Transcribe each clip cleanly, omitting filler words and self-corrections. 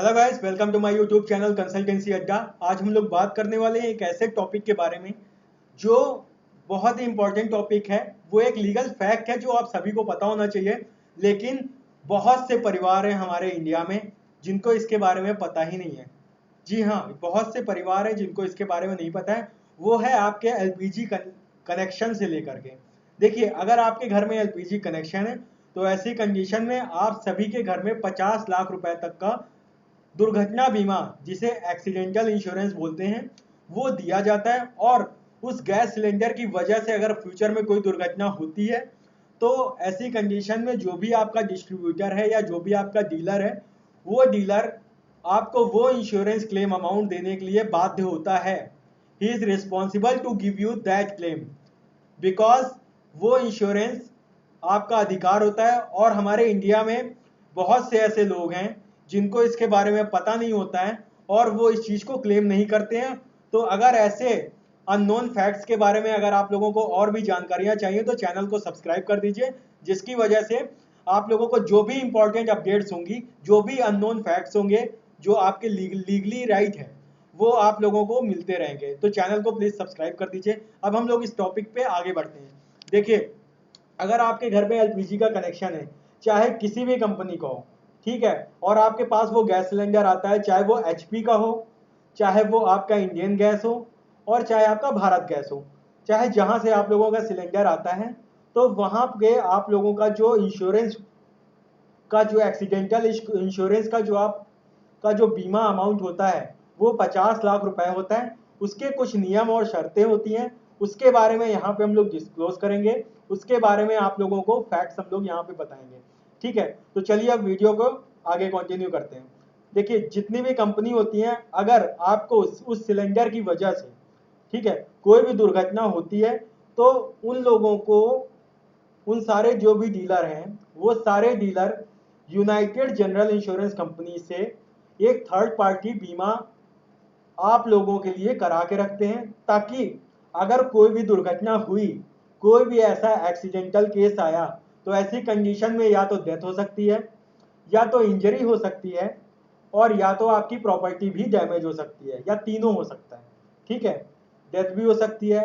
Hello guys, welcome to my YouTube channel consultancy Adda. आज हम लोग बात करने वाले हैं एक ऐसे टॉपिक के बारे में जो बहुत ही इंपॉर्टेंट टॉपिक है। वो एक लीगल फैक्ट है जो आप सभी को पता होना चाहिए, लेकिन बहुत से परिवार हैं हमारे इंडिया में जिनको इसके बारे में पता ही नहीं है। जी हाँ, बहुत से परिवार हैं जिनको इसके बारे में नहीं पता है। वो है आपके एलपीजी कनेक्शन से लेकर के। देखिए, अगर आपके घर में एलपीजी कनेक्शन है तो ऐसी कंडीशन में आप सभी के घर में 50 लाख रुपए तक का दुर्घटना बीमा, जिसे एक्सीडेंटल इंश्योरेंस बोलते हैं, वो दिया जाता है। और उस गैस सिलेंडर की वजह से अगर फ्यूचर में कोई दुर्घटना होती है तो ऐसी कंडीशन में जो भी आपका डिस्ट्रीब्यूटर है या जो भी आपका डीलर है, वो डीलर आपको वो इंश्योरेंस क्लेम अमाउंट देने के लिए बाध्य होता है। He is responsible to give you that claim, because वो इंश्योरेंस आपका अधिकार होता है। और हमारे इंडिया में बहुत से ऐसे लोग हैं जिनको इसके बारे में पता नहीं होता है और वो इस चीज़ को क्लेम नहीं करते हैं। तो अगर ऐसे अननोन फैक्ट्स के बारे में अगर आप लोगों को और भी जानकारियां चाहिए तो चैनल को सब्सक्राइब कर दीजिए, जिसकी वजह से आप लोगों को जो भी इंपॉर्टेंट अपडेट्स होंगी, जो भी अननोन फैक्ट्स होंगे, जो आपके लीगली राइट है, वो आप लोगों को मिलते रहेंगे। तो चैनल को प्लीज सब्सक्राइब कर दीजिए। अब हम लोग इस टॉपिक पे आगे बढ़ते हैं। देखिए, अगर आपके घर में एलपीजी का कनेक्शन है, चाहे किसी भी कंपनी का हो, ठीक है, और आपके पास वो गैस सिलेंडर आता है, चाहे वो एचपी का हो, चाहे वो आपका इंडियन गैस हो, और चाहे आपका भारत गैस हो, चाहे जहां से आप लोगों का सिलेंडर आता है, तो वहां पे आप लोगों का जो इंश्योरेंस का जो एक्सीडेंटल इंश्योरेंस का जो आप का जो बीमा अमाउंट होता है वो 50 लाख रुपए होता है। उसके कुछ नियम और शर्तें होती हैं, उसके बारे में यहाँ पे हम लोग डिस्क्लोज करेंगे। उसके बारे में आप लोगों को फैक्ट्स हम लोग यहाँ पे बताएंगे। ठीक है, तो चलिए अब वीडियो को आगे कंटिन्यू करते हैं। देखिए, जितनी भी कंपनी होती हैं, अगर आपको उस सिलेंडर की वजह से, ठीक है, कोई भी दुर्घटना होती है तो उन लोगों को, उन सारे जो भी डीलर हैं, वो सारे dealer United general insurance company से एक थर्ड पार्टी बीमा आप लोगों के लिए करा के रखते हैं, ताकि अगर कोई भी दुर्घटना हुई, कोई भी ऐसा एक्सीडेंटल केस आया, तो ऐसी कंडीशन में या तो डेथ हो सकती है, या तो इंजरी हो सकती है, और या तो आपकी प्रॉपर्टी भी डैमेज हो सकती है, या तीनों हो सकता है। ठीक है, डेथ भी हो सकती है,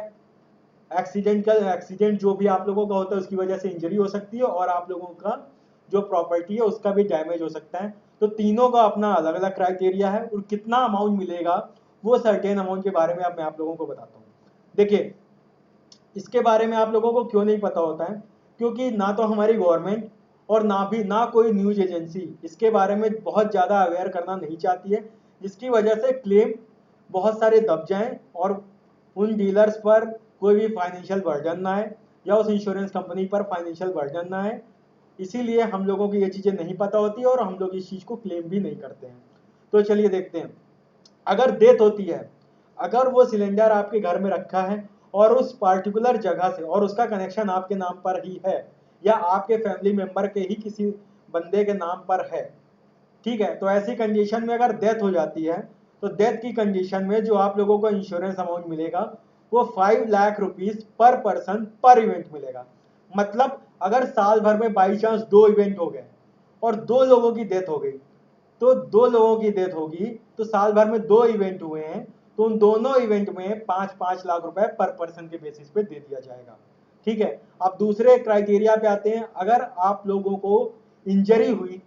एक्सीडेंट जो भी आप लोगों का होता है उसकी वजह से इंजरी हो सकती है, और आप लोगों का जो प्रॉपर्टी है उसका भी डैमेज हो सकता है। तो तीनों का अपना अलग अलग क्राइटेरिया है, और कितना अमाउंट मिलेगा वो सर्टेन अमाउंट के बारे में अब मैं आप लोगों को बताता हूँ। देखिए, इसके बारे में आप लोगों को क्यों नहीं पता होता है, क्योंकि ना तो हमारी गवर्नमेंट और ना कोई न्यूज एजेंसी इसके बारे में बहुत ज़्यादा अवेयर करना नहीं चाहती है, जिसकी वजह से क्लेम बहुत सारे दब जाएं और उन डीलर्स पर कोई भी फाइनेंशियल बर्डन ना आए, या उस इंश्योरेंस कंपनी पर फाइनेंशियल बर्डन ना आए। इसीलिए हम लोगों को ये चीज़ें नहीं पता होती और हम लोग इस चीज़ को क्लेम भी नहीं करते हैं। तो चलिए देखते हैं। अगर डेथ होती है, अगर वो सिलेंडर आपके घर में रखा है और उस पार्टिकुलर जगह से, और उसका कनेक्शन आपके नाम पर ही है या आपके फैमिली मेंबर के ही किसी बंदे के नाम पर है, ठीक है, तो ऐसी कंडीशन में अगर डेथ हो जाती है तो डेथ की कंडीशन में जो आप लोगों को इंश्योरेंस अमाउंट मिलेगा वो 5 लाख रुपीज पर पर्सन पर इवेंट मिलेगा। मतलब अगर साल भर में बाई चांस 2 इवेंट हो गए और 2 लोगों की डेथ हो गई, तो 2 लोगों की डेथ होगी, तो साल भर में 2 इवेंट हुए हैं, तो उन दोनों इवेंट में 5-5 लाख रुपए पर पर्सन के बेसिस पे दे दिया जाएगा। ठीक है, अब दूसरे क्राइटेरिया पे आते हैं। अगर आप लोगों को इंजरी हुई,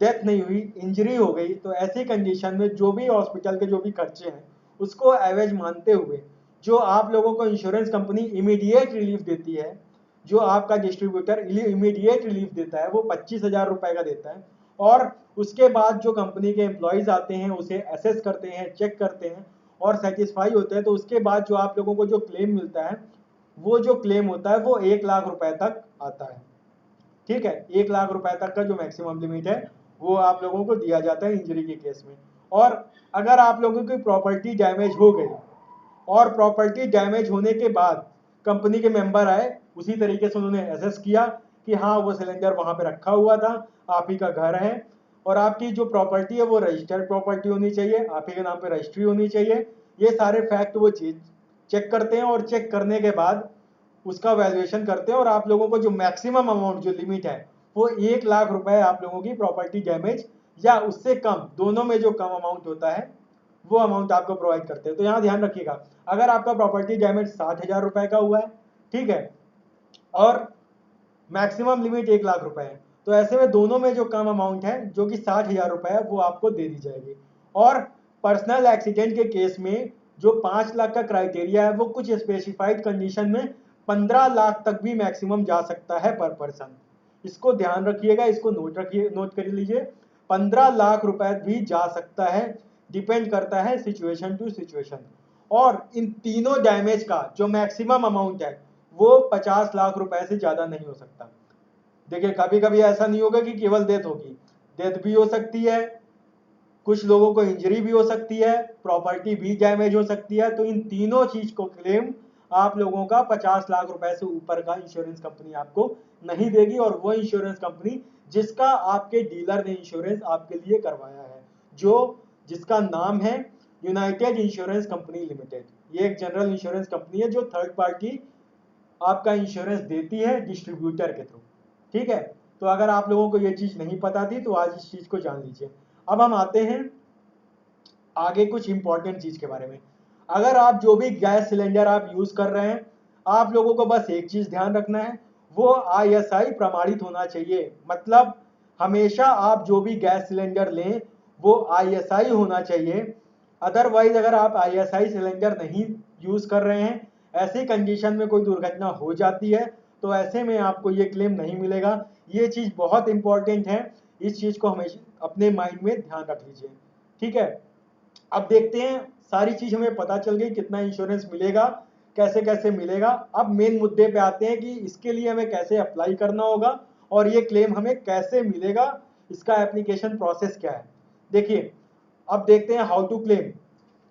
डेथ नहीं हुई, इंजरी हो गई, तो ऐसी कंडीशन में जो भी हॉस्पिटल के जो भी खर्चे हैं उसको एवरेज मानते हुए जो आप लोगों को इंश्योरेंस कंपनी इमीडिएट रिलीफ देती है, जो आपका डिस्ट्रीब्यूटर इमीडिएट रिलीफ देता है, वो 25,000 रुपए का देता है। और उसके बाद जो कंपनी के एम्प्लॉयज आते हैं उसे असेस करते हैं, चेक करते हैं और सेटिस्फाई होते हैं, तो उसके बाद जो आप लोगों को जो क्लेम मिलता है, वो जो क्लेम होता है वो 1 लाख रुपए तक आता है। ठीक है, 1 लाख रुपए तक का जो मैक्सिमम लिमिट है वो आप लोगों को दिया जाता है इंजरी के केस में। और अगर आप लोगों की प्रॉपर्टी डैमेज हो गई और प्रॉपर्टी डैमेज होने के बाद कंपनी के मेंबर आए, उसी तरीके से उन्होंने असेस किया कि हाँ, वो सिलेंडर वहां पे रखा हुआ था, आप ही का घर है, और आपकी जो प्रॉपर्टी है वो रजिस्टर्ड प्रॉपर्टी होनी चाहिए, आप ही के नाम पे रजिस्ट्री होनी चाहिए, ये सारे फैक्ट वो चीज चेक करते हैं। और चेक करने के बाद उसका वैल्यूएशन करते हैं, और आप लोगों को जो मैक्सिमम अमाउंट जो लिमिट है वो 1 लाख रुपए आप लोगों की प्रॉपर्टी डैमेज या उससे कम, दोनों में जो कम अमाउंट होता है वो अमाउंट आपको प्रोवाइड करते हैं। तो यहाँ ध्यान रखिएगा, अगर आपका प्रॉपर्टी डैमेज 60,000 रुपए का हुआ है, ठीक है, और मैक्सिमम लिमिट 1 लाख रुपए है, तो ऐसे में दोनों में जो कम अमाउंट है जो कि 60,000 रुपए है वो आपको दे दी जाएगी। और पर्सनल एक्सीडेंट के केस में जो 5 लाख का क्राइटेरिया है वो कुछ स्पेसिफाइड कंडीशन में 15 लाख तक भी मैक्सिमम जा सकता है पर पर्सन। इसको ध्यान रखिएगा, इसको नोट कर लीजिए, 15 लाख रुपए भी जा सकता है, डिपेंड करता है सिचुएशन टू सिचुएशन। और इन तीनों डैमेज का जो मैक्सिमम अमाउंट है वो 50 लाख रुपए से ज्यादा नहीं हो सकता। देखिए कभी कभी ऐसा नहीं होगा कि केवल डेथ होगी, डेथ भी हो सकती है, कुछ लोगों को इंजरी भी हो सकती है, प्रॉपर्टी भी डैमेज हो सकती है। तो इन तीनों चीज को क्लेम आप लोगों का 50 लाख रुपए से ऊपर का इंश्योरेंस कंपनी आपको नहीं देगी, और वो इंश्योरेंस कंपनी जिसका आपके डीलर ने इंश्योरेंस आपके लिए करवाया है, जो जिसका नाम है यूनाइटेड इंश्योरेंस कंपनी लिमिटेड। ये एक जनरल इंश्योरेंस कंपनी है जो थर्ड पार्टी आपका इंश्योरेंस देती है डिस्ट्रीब्यूटर के थ्रू, ठीक है। तो अगर आप लोगों को ये चीज नहीं पता थी तो आज इस चीज को जान लीजिए। अब हम आते हैं आगे कुछ इंपॉर्टेंट चीज के बारे में। अगर आप जो भी गैस सिलेंडर आप यूज कर रहे हैं, आप लोगों को बस एक चीज ध्यान रखना है, वो ISI प्रमाणित होना चाहिए। मतलब हमेशा आप जो भी गैस सिलेंडर लें वो ISI होना चाहिए। अदरवाइज अगर आप ISI सिलेंडर नहीं यूज कर रहे हैं, ऐसी कंडीशन में कोई दुर्घटना हो जाती है तो ऐसे में आपको ये क्लेम नहीं मिलेगा। ये चीज बहुत इंपॉर्टेंट है, इस चीज को हमेशा अपने माइंड में ध्यान रख लीजिए, ठीक है। अब देखते हैं, सारी चीज हमें पता चल गई कितना इंश्योरेंस मिलेगा, कैसे कैसे मिलेगा। अब मेन मुद्दे पे आते हैं कि इसके लिए हमें कैसे अप्लाई करना होगा और ये क्लेम हमें कैसे मिलेगा, इसका एप्लीकेशन प्रोसेस क्या है। देखिए अब देखते हैं हाउ टू क्लेम।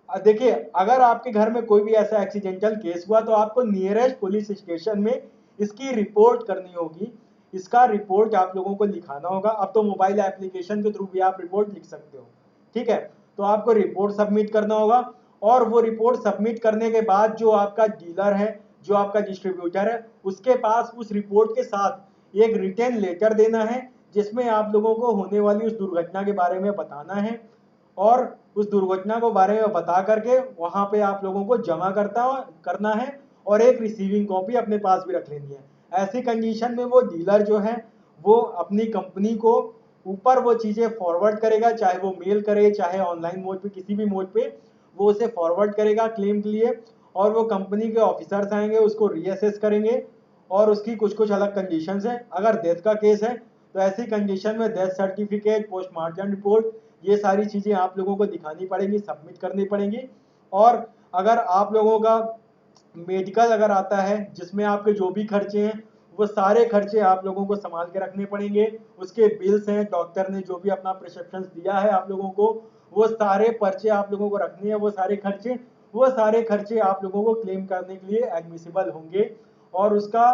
देखिए अगर आपके घर में कोई भी ऐसा एक्सीडेंटल केस हुआ तो आपको नियरेस्ट पुलिस स्टेशन में इसकी रिपोर्ट करनी होगी। इसका रिपोर्ट आप लोगों को लिखाना होगा। अब तो मोबाइल एप्लीकेशन के थ्रू भी आप रिपोर्ट लिख सकते हो, ठीक है। तो आपको रिपोर्ट सबमिट करना होगा, और वो रिपोर्ट सबमिट करने के बाद जो आपका डीलर है, जो आपका डिस्ट्रीब्यूटर है, उसके पास उस रिपोर्ट के साथ एक रिटन लेटर देना है जिसमें आप लोगों को होने वाली उस दुर्घटना के बारे में बताना है, और उस दुर्घटना को बारे में बता करके वहां पे आप लोगों को जमा करना है, और एक रिसीविंग कॉपी अपने पास भी रख लेनी है। ऐसी कंडीशन में वो डीलर जो है वो अपनी कंपनी को ऊपर वो चीजें फॉरवर्ड करेगा, चाहे वो मेल करे चाहे ऑनलाइन मोड पे, किसी भी मोड पे वो उसे फॉरवर्ड करेगा क्लेम के लिए, और वो कंपनी के ऑफिसर्स आएंगे उसको रीअसेस करेंगे, और उसकी कुछ कुछ अलग कंडीशंस हैं। अगर डेथ का केस है तो ऐसी कंडीशन में डेथ सर्टिफिकेट, पोस्टमार्टम रिपोर्ट, ये सारी चीजें आप लोगों को दिखानी पड़ेंगी, सबमिट करनी पड़ेंगी। और अगर आप लोगों का मेडिकल अगर आता है जिसमें आपके जो भी खर्चे हैं वो सारे खर्चे आप लोगों को संभाल के रखने पड़ेंगे। उसके बिल्स हैं, डॉक्टर ने जो भी अपना प्रिस्क्रिप्शन दिया है आप लोगों को, वो सारे पर्चे आप लोगों को रखने हैं। वो सारे खर्चे आप लोगों को क्लेम करने के लिए एडमिसिबल होंगे। और उसका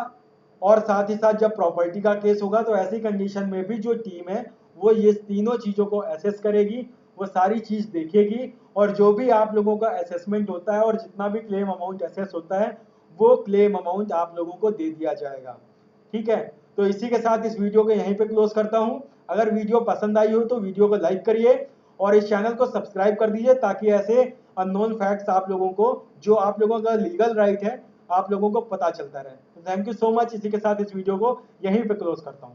और साथ ही साथ जब प्रॉपर्टी का केस होगा तो ऐसी कंडीशन में भी जो टीम है वो ये तीनों चीजों को असेस करेगी, वो सारी चीज देखेगी, और जो भी आप लोगों का असेसमेंट होता है और जितना भी क्लेम अमाउंट असेस होता है वो क्लेम अमाउंट आप लोगों को दे दिया जाएगा, ठीक है। तो इसी के साथ इस वीडियो को यहीं पे क्लोज करता हूं। अगर वीडियो पसंद आई हो तो वीडियो को लाइक करिए और इस चैनल को सब्सक्राइब कर दीजिए, ताकि ऐसे अननोन फैक्ट्स आप लोगों को, जो आप लोगों का लीगल राइट है, आप लोगों को पता चलता रहे। तो थैंक यू सो मच। इसी के साथ इस वीडियो को यहीं पे क्लोज करता हूं।